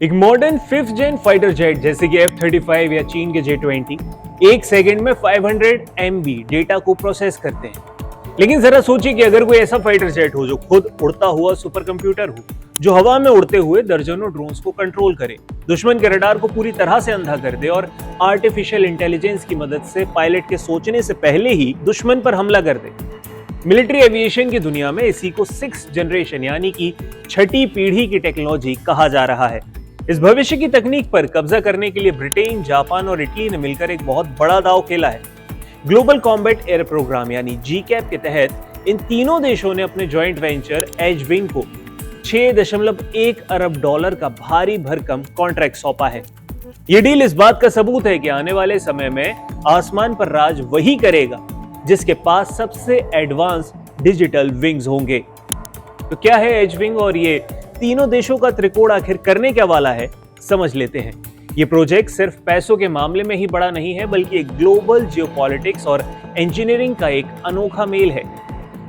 एक modern 5th जेन fighter jet जैसे कि F-35 या चीन के J-20 एक सेकंड में 500 MB डेटा को प्रोसेस करते हैं। लेकिन जरा सोचिए कि अगर कोई ऐसा फाइटर जेट हो जो खुद उड़ता हुआ सुपर कंप्यूटर हो, जो हवा में उड़ते हुए दर्जनों ड्रोन्स को कंट्रोल करे, दुश्मन के रडार को पूरी तरह से अंधा कर दे और आर्टिफिशियल इंटेलिजेंस की मदद से पायलट के सोचने से पहले ही दुश्मन पर हमला कर दे। मिलिट्री एविएशन की दुनिया में इसी को 6th जनरेशन यानी कि छठी पीढ़ी की टेक्नोलॉजी कहा जा रहा है। इस भविष्य की तकनीक पर कब्जा करने के लिए ब्रिटेन, जापान और इटली ने मिलकर एक बहुत बड़ा दांव खेला है। ग्लोबल कॉम्बैट एयर प्रोग्राम यानी GCAP के तहत इन तीनों देशों ने अपने जॉइंट वेंचर एजविंग को $6.1 अरब का भारी भरकम कॉन्ट्रैक्ट सौंपा है। ये डील इस बात का सबूत है कि आने वाले समय में आसमान पर राज वही करेगा जिसके पास सबसे एडवांस डिजिटल विंग्स होंगे। तो क्या है एजविंग और ये तीनों देशों का त्रिकोण आखिर करने क्या वाला है, समझ लेते हैं। ये प्रोजेक्ट सिर्फ पैसों के मामले में ही बड़ा नहीं है, बल्कि एक ग्लोबल जियोपॉलिटिक्स और इंजीनियरिंग का एक अनोखा मेल है।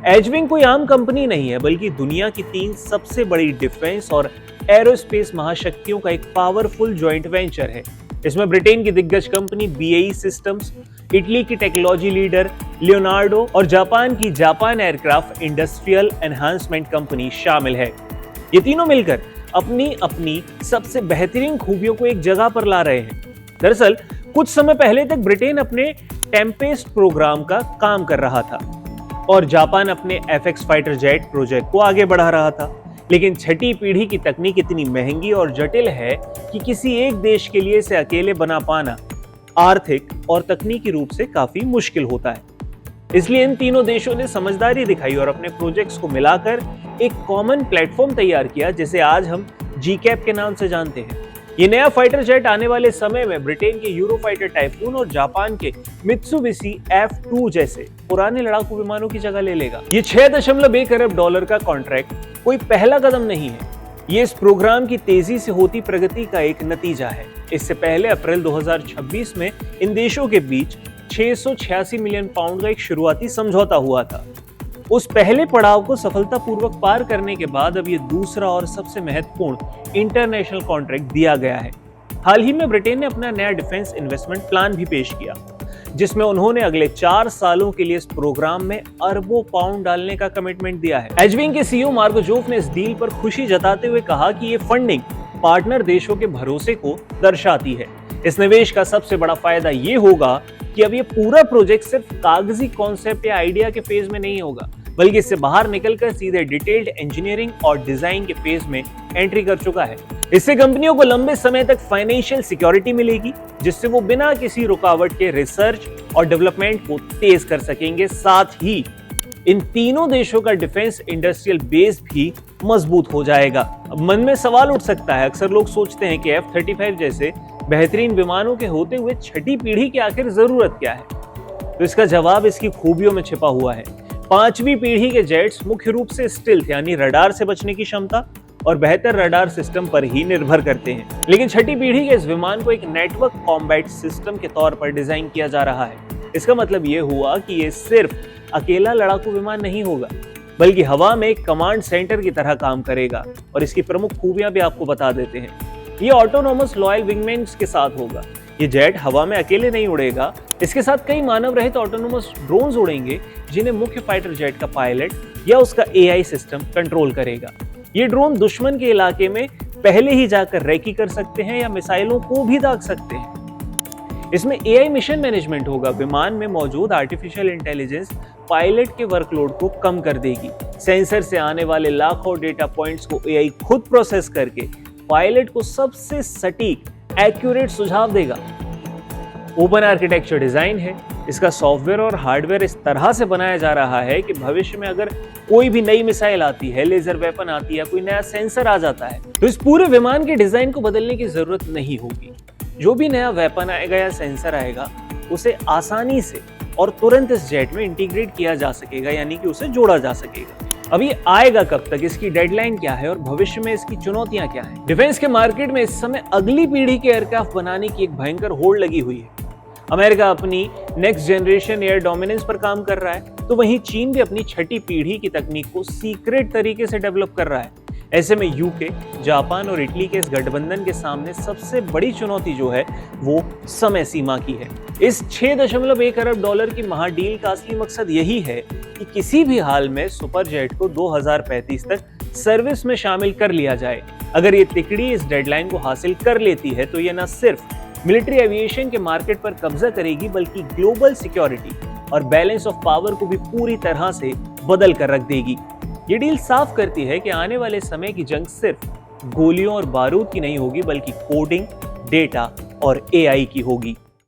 एजविंग कोई आम कंपनी नहीं है, बल्कि दुनिया की 3 सबसे बड़ी डिफेंस और एरोस्पेस महाशक्तियों का एक पावरफुल जॉइंट वेंचर है। इसमें ब्रिटेन की दिग्गज कंपनी BAE सिस्टम्स, इटली की टेक्नोलॉजी लीडर लियोनार्डो और जापान की Japan aircraft industrial enhancement company शामिल है। ये तीनों मिलकर अपनी अपनी सबसे बेहतरीन खूबियों को एक जगह पर ला रहे हैं। दरअसल कुछ समय पहले तक ब्रिटेन अपने टेम्पेस्ट प्रोग्राम का काम कर रहा था और जापान अपने FX फाइटर जेट प्रोजेक्ट को आगे बढ़ा रहा था। लेकिन छठी पीढ़ी की तकनीक इतनी महंगी और जटिल है कि किसी एक देश के लिए इसे अकेले बना पाना आर्थिक और तकनीकी रूप से काफी मुश्किल होता है। इसलिए इन तीनों देशों ने समझदारी दिखाई और अपने प्रोजेक्ट्स को मिलाकर एक कॉमन प्लेटफॉर्म तैयार किया, जिसे आज हम GCAP के नाम से जानते हैं। ये नया फाइटर जेट आने वाले समय में ब्रिटेन के यूरोफाइटर टाइफून और जापान के मित्सुबिशी F2 जैसे पुराने लड़ाकू विमानों की जगह ले लेगा। ये $6.1 अरब का कॉन्ट्रैक्ट कोई पहला कदम नहीं है, ये इस प्रोग्राम की तेजी से होती प्रगति का एक नतीजा है। इससे पहले अप्रैल 2026 में इन देशों के बीच 686 मिलियन पाउंड का एक शुरुआती समझौता हुआ था। उस पहले पड़ाव को सफलतापूर्वक पार करने के बाद अब ये दूसरा और सबसे महत्वपूर्ण इंटरनेशनल कॉन्ट्रैक्ट दिया गया है। हाल ही में ब्रिटेन ने अपना नया डिफेंस इन्वेस्टमेंट प्लान भी पेश किया, जिसमें उन्होंने अगले 4 सालों के लिए इस प्रोग्राम में अरबों पाउंड डालने का कमिटमेंट दिया है। एजविंग के CEO मार्को जोफ ने इस डील पर खुशी जताते हुए कहा कि ये फंडिंग पार्टनर देशों के भरोसे को दर्शाती है। इस निवेश का सबसे बड़ा फायदा ये होगा कि अब ये पूरा प्रोजेक्ट सिर्फ कागजी कॉन्सेप्ट या आइडिया के फेज में नहीं होगा, बल्कि इससे बाहर निकलकर सीधे डिटेल्ड इंजीनियरिंग और डिजाइन के फेज में एंट्री कर चुका है। इससे कंपनियों को लंबे समय तक फाइनेंशियल सिक्योरिटी मिलेगी, जिससे वो बिना किसी रुकावट के रिसर्च और डेवलपमेंट को तेज कर सकेंगे। साथ ही इन तीनों देशों का डिफेंस इंडस्ट्रियल बेस भी मजबूत हो जाएगा। अब मन में सवाल उठ सकता है, अक्सर लोग सोचते हैं कि F-35 जैसे बेहतरीन विमानों के होते हुए छठी पीढ़ी की आखिर जरूरत क्या है? तो इसका जवाब इसकी खूबियों में छिपा हुआ है। 5वीं पीढ़ी के जेट्स मुख्य रूप से स्टिल्थ यानी रडार से बचने की क्षमता और बेहतर रडार सिस्टम पर ही निर्भर करते हैं। लेकिन छठी पीढ़ी के इस विमान को एक नेटवर्क कॉम्बैट सिस्टम के तौर पर डिजाइन किया जा रहा है। इसका मतलब ये हुआ कि ये सिर्फ अकेला लड़ाकू विमान नहीं होगा, बल्कि हवा में एक कमांड सेंटर की तरह काम करेगा। और इसकी प्रमुख खूबियां भी आपको बता देते हैं। ये ऑटोनोमस लॉयल विंगमैन्स के साथ होगा। ये जेट हवा में अकेले नहीं उड़ेगा, इसके साथ कई मानव रहित ऑटोनोमस ड्रोन्स उड़ेंगे, जिन्हें मुख्य फाइटर जेट का पायलट या उसका AI सिस्टम कंट्रोल करेगा। ये ड्रोन दुश्मन के इलाके में पहले ही जाकर रेकी कर सकते हैं या मिसाइलों को भी दाग सकते हैं। इसमें AI मिशन मैनेजमेंट होगा। विमान में मौजूद आर्टिफिशियल इंटेलिजेंस पायलट के वर्कलोड को कम कर देगी। सेंसर से आने वाले लाखों डेटा पॉइंट्स को AI खुद प्रोसेस करके पायलट को सबसे सटीक एक्यूरेट सुझाव देगा। ओपन आर्किटेक्चर डिजाइन है। इसका सॉफ्टवेयर और हार्डवेयर इस तरह से बनाया जा रहा है कि भविष्य में अगर कोई भी नई मिसाइल आती है, लेजर वेपन आती है, कोई नया सेंसर आ जाता है, तो इस पूरे विमान के डिजाइन को बदलने की जरूरत नहीं होगी। जो भी नया वेपन आएगा या सेंसर आएगा, उसे आसानी से और तुरंत इस जेट में इंटीग्रेट किया जा सकेगा, यानी कि उसे जोड़ा जा सकेगा। अब ये आएगा कब तक, इसकी डेडलाइन क्या है और भविष्य में इसकी चुनौतियां क्या हैं? डिफेंस के मार्केट में इस समय अगली पीढ़ी के एयरक्राफ्ट बनाने की एक भयंकर होड़ लगी हुई है। अमेरिका अपनी नेक्स्ट जनरेशन एयर डोमिनेंस पर काम कर रहा है, तो वहीं चीन भी अपनी छठी पीढ़ी की तकनीक को सीक्रेट तरीके से डेवलप कर रहा है। ऐसे में यूके, जापान और इटली के इस गठबंधन के सामने सबसे बड़ी चुनौती जो है वो समय सीमा की है। इस 6.1 अरब डॉलर की महाडील का असली मकसद यही है कि किसी भी हाल में सुपरजेट को 2035 तक सर्विस में शामिल कर लिया जाए। अगर ये तिकड़ी इस डेडलाइन को हासिल कर लेती है तो ये न सिर्फ मिलिट्री एविएशन के मार्केट पर कब्जा करेगी बल्कि ग्लोबल सिक्योरिटी और बैलेंस ऑफ पावर को भी पूरी तरह से बदल कर रख देगी। ये डील साफ करती है कि आने वाले समय की जंग सिर्फ गोलियों और बारूद की नहीं होगी बल्कि कोडिंग, डेटा और एआई की होगी।